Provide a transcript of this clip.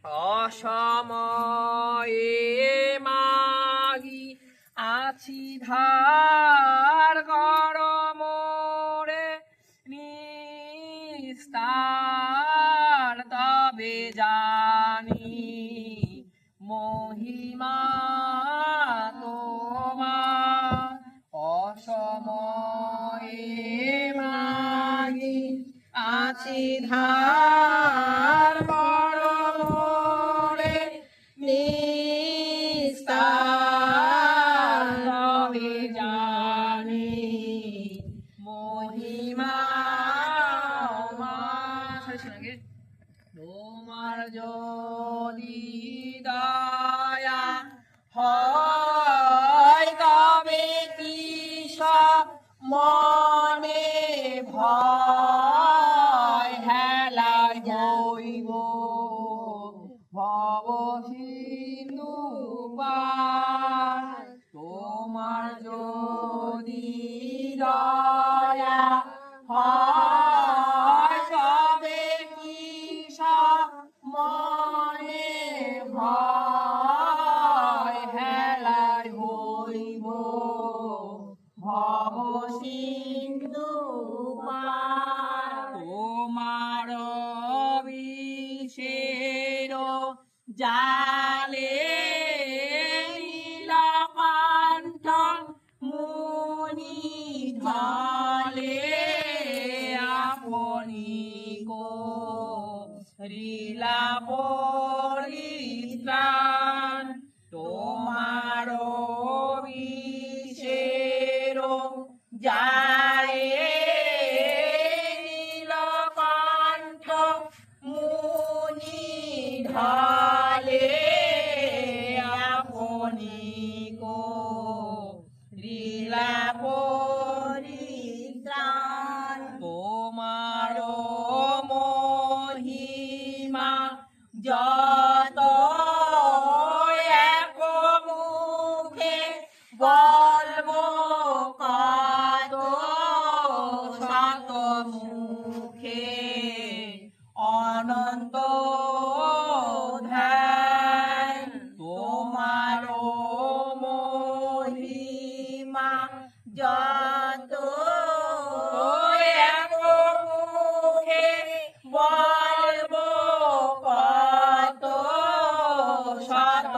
অসময়ে মাগি আছি ধার গরমরে নিস্তার তবে জানি মহিমা তোমার। অসময়ে মাগি আছি ধার গরমরে নিস্তার তবে জানি মহিমা তোমার। যদি দয়া হয় তবে কিস মনে ভয় হেলায় হইব ভব সিন্ধু পার। তোমার যদি দয়া হয় তবে কিস মনে ভয় হেলায় হইব ভব সিন্ধু পার। তোমার বিষের জালে নীলকণ্ঠ মুনি ঢলে আপনি করিলা পরিত্রাণ। তোমার বিষের জালে নীলকণ্ঠ মুনি ঢলে আপনি করিলা পরিত্রাণ। তোমার মহিমা যত এক মুখে বলবো কত শত মুখে অনন্ত ধ্যান। তোমার মহিমা যত এক মুখে বলবো কত শত